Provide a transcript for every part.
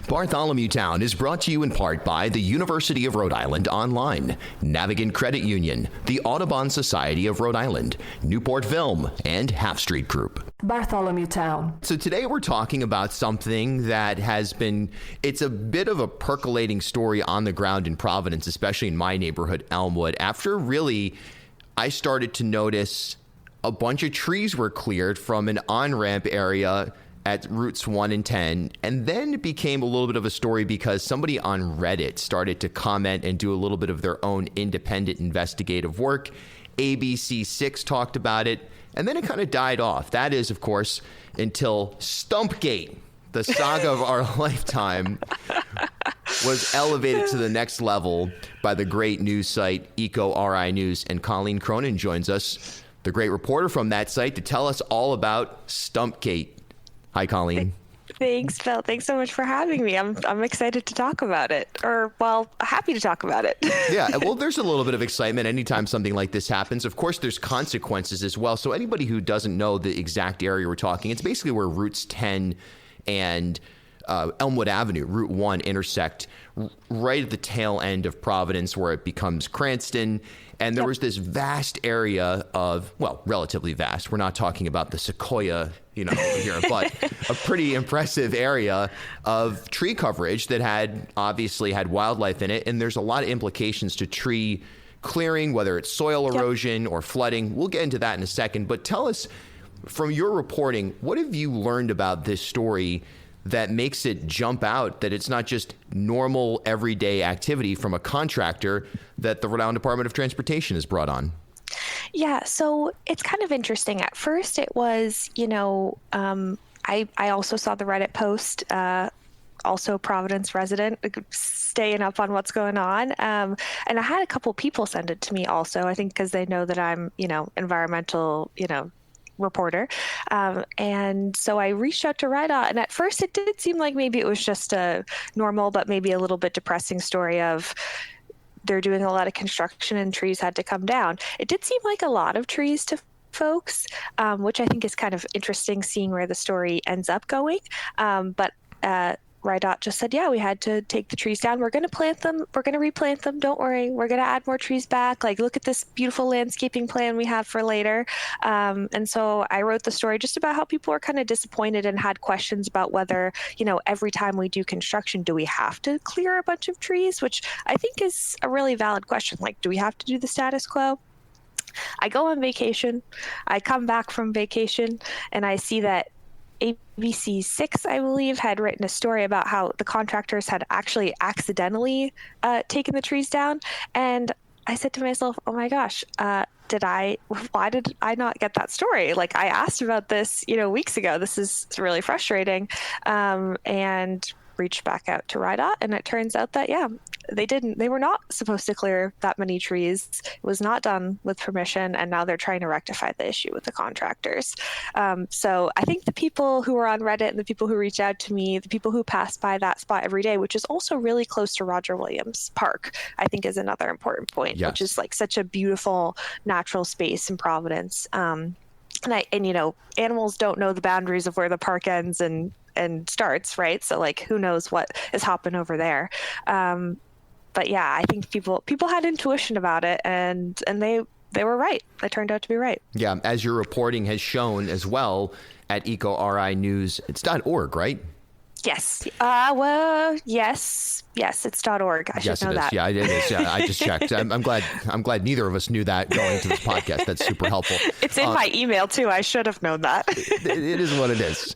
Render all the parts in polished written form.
Bartholomew Town is brought to you in part by the University of Rhode Island Online, Navigant Credit Union, the Audubon Society of Rhode Island, Newport Film, and Half Street Group. Bartholomew Town. So today we're talking about something that it's a bit of a percolating story on the ground in Providence, especially in my neighborhood, Elmwood. After really, I started to notice a bunch of trees were cleared from an on-ramp area at routes 1 and 10, and then it became a little bit of a story because somebody on Reddit started to comment and do a little bit of their own independent investigative work. ABC6 talked about it, and then it kind of died off. That is, of course, until Stumpgate, the saga of our lifetime, was elevated to the next level by the great news site EcoRI News, and Colleen Cronin joins us, the great reporter from that site, to tell us all about Stumpgate. Hi, Colleen. Thanks, Phil. Thanks so much for having me. I'm excited to talk about it, happy to talk about it. Yeah, well, there's a little bit of excitement anytime something like this happens. Of course, there's consequences as well. So anybody who doesn't know the exact area we're talking, it's basically where routes 10 and Elmwood Avenue, Route 1, intersect right at the tail end of Providence where it becomes Cranston. And there was this vast area of, well, relatively vast. We're not talking about the Sequoia, here, but a pretty impressive area of tree coverage that obviously had wildlife in it. And there's a lot of implications to tree clearing, whether it's soil erosion or flooding. We'll get into that in a second. But tell us, from your reporting, what have you learned about this story that makes it jump out, that it's not just normal everyday activity from a contractor that the Rhode Island Department of Transportation has brought on? Yeah, so it's kind of interesting. At first it was, I also saw the Reddit post, also Providence resident, staying up on what's going on. And I had a couple people send it to me also, I think because they know that I'm, environmental, reporter. And so I reached out to Rhode, and at first it did seem like maybe it was just a normal, but maybe a little bit depressing story of they're doing a lot of construction and trees had to come down. It did seem like a lot of trees to folks, which I think is kind of interesting seeing where the story ends up going. But Rhode just said, yeah, we had to take the trees down. We're going to plant them. We're going to replant them. Don't worry. We're going to add more trees back. Like, look at this beautiful landscaping plan we have for later. And so I wrote the story just about how people are kind of disappointed and had questions about whether, every time we do construction, do we have to clear a bunch of trees? Which I think is a really valid question. Like, do we have to do the status quo? I go on vacation. I come back from vacation and I see that ABC6, I believe, had written a story about how the contractors had actually accidentally taken the trees down. And I said to myself, oh my gosh, why did I not get that story? Like, I asked about this, weeks ago. This is really frustrating. And reached back out to Rhode, and it turns out that, they were not supposed to clear that many trees. It was not done with permission, and now they're trying to rectify the issue with the contractors. So I think the people who are on Reddit and the people who reach out to me, the people who pass by that spot every day, which is also really close to Roger Williams Park, I think is another important point, yes. Which is like such a beautiful natural space in Providence. And animals don't know the boundaries of where the park ends and starts, right? So like, who knows what is hopping over there. But yeah, I think people had intuition about it, and they were right. They turned out to be right. Yeah, as your reporting has shown as well at EcoRI News, it's .org, right? Yes. Yes, it's .org. I should know that. Yeah, it is. Yeah, I just checked. I'm glad neither of us knew that going into this podcast. That's super helpful. It's in my email too. I should have known that. It is what it is.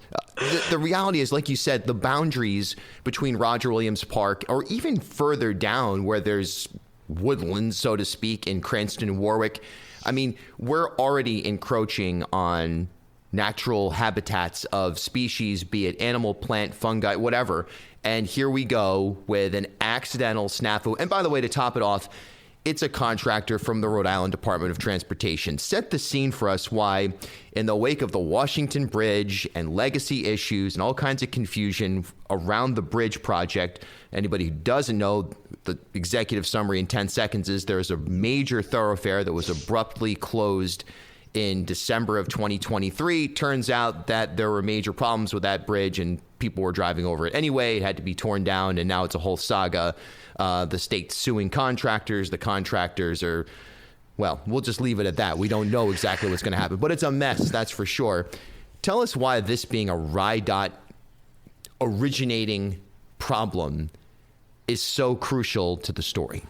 The reality is, like you said, the boundaries between Roger Williams Park, or even further down where there's woodlands, so to speak, in Cranston and Warwick. I mean, we're already encroaching on natural habitats of species, be it animal, plant, fungi, whatever. And here we go with an accidental snafu. And by the way, to top it off, it's a contractor from the Rhode Island Department of Transportation. Set the scene for us why, in the wake of the Washington Bridge and legacy issues and all kinds of confusion around the bridge project, anybody who doesn't know, the executive summary in 10 seconds is there's a major thoroughfare that was abruptly closed in December of 2023. Turns out that there were major problems with that bridge and people were driving over it anyway. It had to be torn down, and now it's a whole saga. The state's suing contractors. The contractors are, well, we'll just leave it at that. We don't know exactly what's going to happen, but it's a mess, that's for sure. Tell us why this being a RIDOT originating problem is so crucial to the story.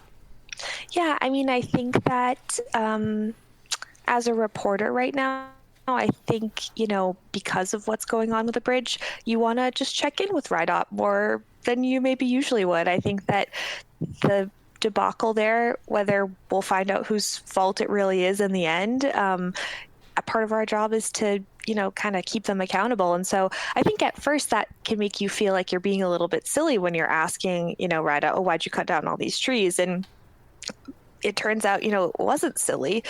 Yeah, I mean, I think that as a reporter right now, I think, because of what's going on with the bridge, you want to just check in with RIDOT more than you maybe usually would. I think that the debacle there, whether we'll find out whose fault it really is in the end, a part of our job is to kind of keep them accountable. And so I think at first that can make you feel like you're being a little bit silly when you're asking, RIDOT, oh, why'd you cut down all these trees? And it turns out, it wasn't silly,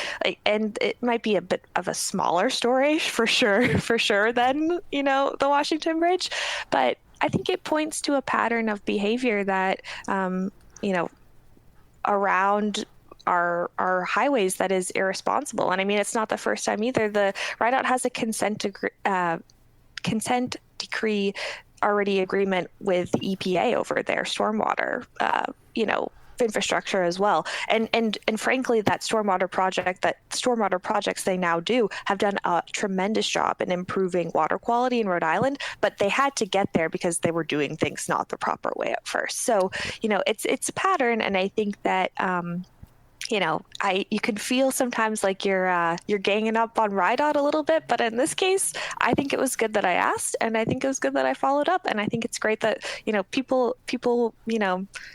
and it might be a bit of a smaller story for sure than, the Washington Bridge. But I think it points to a pattern of behavior that, around our highways that is irresponsible. And I mean, it's not the first time either. The RIDOT has a consent decree already agreement with the EPA over their stormwater, infrastructure as well. And frankly, that stormwater projects they now do have done a tremendous job in improving water quality in Rhode Island, but they had to get there because they were doing things not the proper way at first. So, it's a pattern. And I think that, you can feel sometimes like you're ganging up on RIDOT a little bit, but in this case, I think it was good that I asked, and I think it was good that I followed up, and I think it's great that people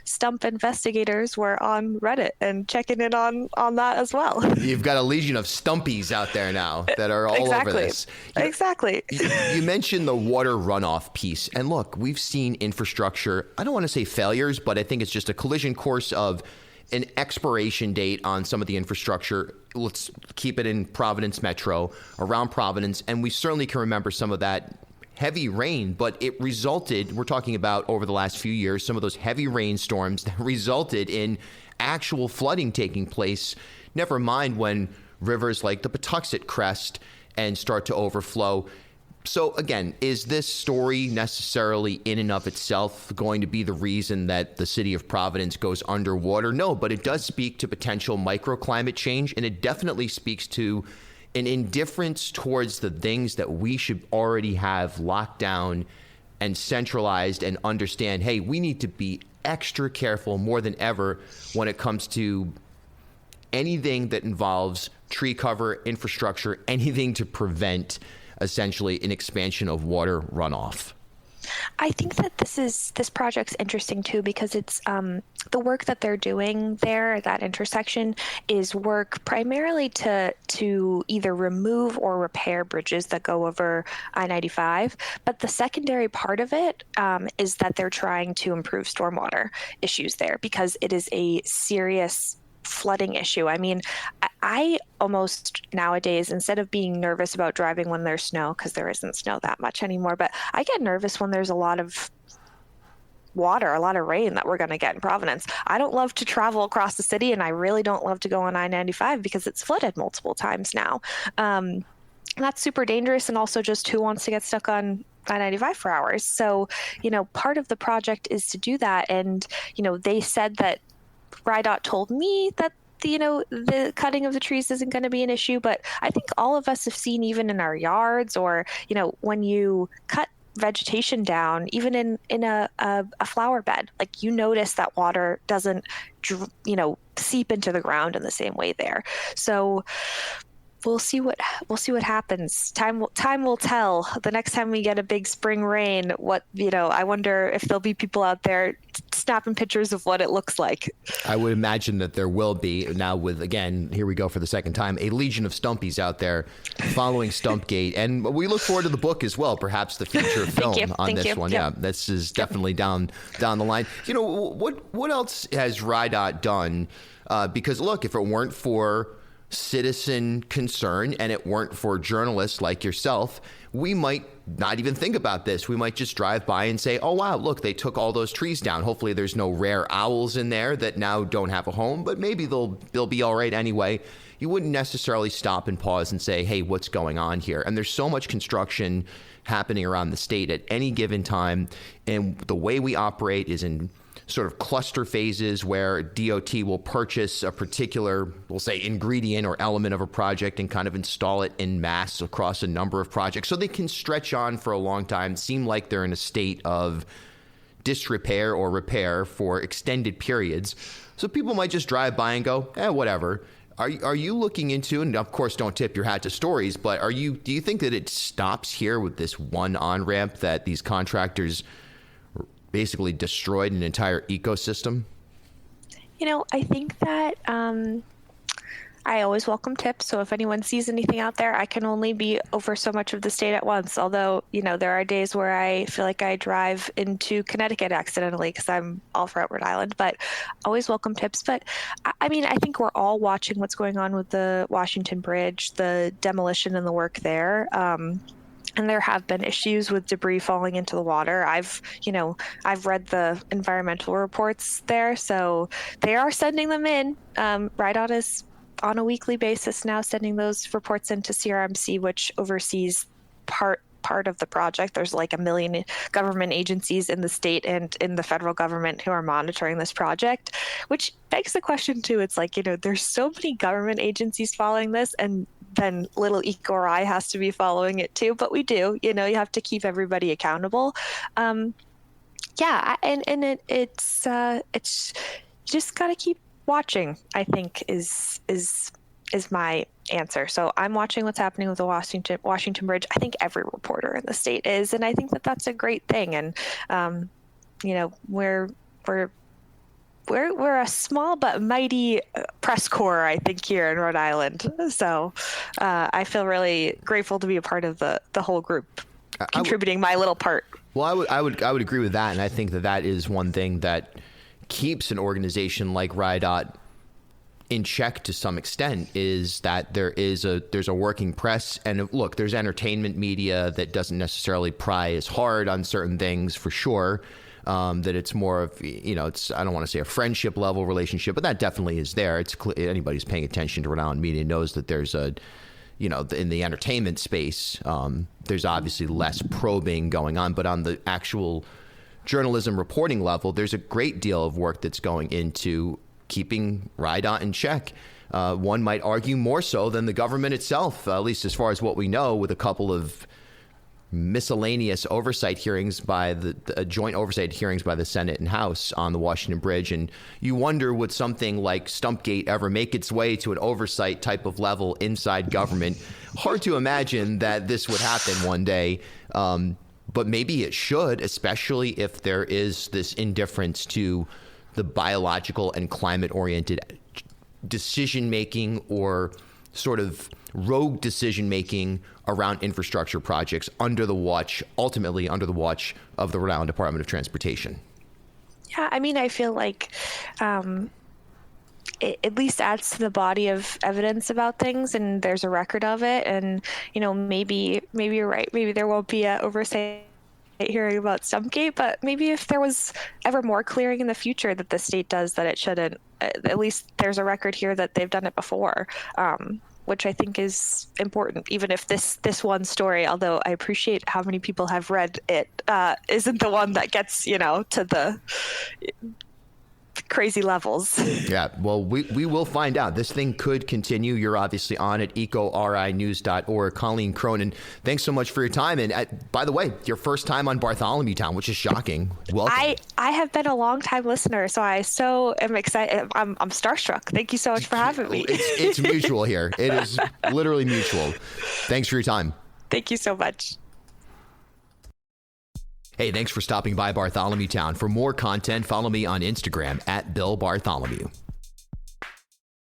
stump investigators were on Reddit and checking in on that as well. You've got a legion of stumpies out there now that are all over this. Exactly. You mentioned the water runoff piece, and look, we've seen infrastructure. I don't want to say failures, but I think it's just a collision course of an expiration date on some of the infrastructure. Let's keep it in Providence Metro, around Providence. And we certainly can remember some of that heavy rain, but it resulted, we're talking about over the last few years, some of those heavy rainstorms that resulted in actual flooding taking place. Never mind when rivers like the Patuxent crest and start to overflow. So again, is this story necessarily in and of itself going to be the reason that the city of Providence goes underwater? No, but it does speak to potential microclimate change, and it definitely speaks to an indifference towards the things that we should already have locked down and centralized and understand, hey, we need to be extra careful more than ever when it comes to anything that involves tree cover, infrastructure, anything to prevent essentially an expansion of water runoff. I think that this project's interesting too, because it's the work that they're doing there at that intersection is work primarily to either remove or repair bridges that go over I-95. But the secondary part of it is that they're trying to improve stormwater issues there, because it is a serious flooding issue. I mean, I almost nowadays, instead of being nervous about driving when there's snow, because there isn't snow that much anymore, but I get nervous when there's a lot of water, a lot of rain that we're going to get in Providence. I don't love to travel across the city, and I really don't love to go on I-95 because it's flooded multiple times now. That's super dangerous, and also just who wants to get stuck on I-95 for hours? So, part of the project is to do that. And, they said that RIDOT told me that the cutting of the trees isn't going to be an issue, but I think all of us have seen, even in our yards, or when you cut vegetation down, even in a flower bed, like you notice that water doesn't seep into the ground in the same way there. So we'll see what happens. Time will tell. The next time we get a big spring rain, I wonder if there'll be people out there snapping pictures of what it looks like. I would imagine that there will be. Now with, again, here we go for the second time, a legion of stumpies out there following Stumpgate. And we look forward to the book as well, perhaps the feature film on this one. Yep. Yeah, this is definitely down the line. What else has RIDOT done? Because look, if it weren't for citizen concern and it weren't for journalists like yourself, we might not even think about this. We might just drive by and say, oh, wow, look, they took all those trees down. Hopefully there's no rare owls in there that now don't have a home, but maybe they'll be all right anyway. You wouldn't necessarily stop and pause and say, hey, what's going on here? And there's so much construction happening around the state at any given time. And the way we operate is in sort of cluster phases where DOT will purchase a particular, we'll say, ingredient or element of a project and kind of install it en masse across a number of projects. So they can stretch on for a long time, seem like they're in a state of disrepair or repair for extended periods. So people might just drive by and go, whatever. Are you looking into, and of course don't tip your hat to stories, but do you think that it stops here with this one on-ramp that these contractors basically destroyed an entire ecosystem? I think that I always welcome tips. So if anyone sees anything out there, I can only be over so much of the state at once. Although, there are days where I feel like I drive into Connecticut accidentally because I'm all throughout Rhode Island, but always welcome tips. But I think we're all watching what's going on with the Washington Bridge, the demolition and the work there. And there have been issues with debris falling into the water. I've read the environmental reports there, so they are sending them in. RIDOT is on a weekly basis now sending those reports into CRMC, which oversees part of the project. There's like 1 million government agencies in the state and in the federal government who are monitoring this project, which begs the question too. It's like, there's so many government agencies following this, and then little EcoRI has to be following it too. But we do, you have to keep everybody accountable. It's you just got to keep watching, I think is my answer. So I'm watching what's happening with the Washington Bridge. I think every reporter in the state is, and I think that that's a great thing. And we're a small but mighty press corps, I think, here in Rhode Island. So I feel really grateful to be a part of the whole group, contributing my little part. Well, I would agree with that, and I think that is one thing that keeps an organization like RIDOT in check to some extent, is that there's a working press, and look, there's entertainment media that doesn't necessarily pry as hard on certain things, for sure. That it's more of, it's, I don't want to say a friendship level relationship, but that definitely is there. It's anybody's paying attention to Rhode Island media knows that there's in the entertainment space, there's obviously less probing going on, but on the actual journalism reporting level, there's a great deal of work that's going into keeping RIDOT in check. One might argue more so than the government itself, at least as far as what we know, with a couple of miscellaneous oversight hearings by the joint oversight hearings by the Senate and House on the Washington Bridge. And you wonder, would something like Stumpgate ever make its way to an oversight type of level inside government? Hard to imagine that this would happen one day. But maybe it should, especially if there is this indifference to the biological and climate-oriented decision-making or sort of rogue decision-making around infrastructure projects ultimately under the watch of the Rhode Island Department of Transportation. Yeah, I feel like it at least adds to the body of evidence about things, and there's a record of it. And, maybe you're right. Maybe there won't be an oversight hearing about Stumpgate, but maybe if there was ever more clearing in the future that the state does that it shouldn't, at least there's a record here that they've done it before. Which I think is important, even if this one story, although I appreciate how many people have read it, isn't the one that gets, to the crazy levels. Yeah, well, we will find out. This thing could continue. You're obviously on at ecorinews.org. Colleen Cronin, thanks so much for your time. And by the way, your first time on Bartholomew Town, which is shocking. Welcome. I have been a long time listener, so I so am excited. I'm starstruck. Thank you so much for having me. It's mutual here. It is literally mutual. Thanks for your time. Thank you so much. Hey, thanks for stopping by Bartholomew Town. For more content, follow me on Instagram at Bill Bartholomew.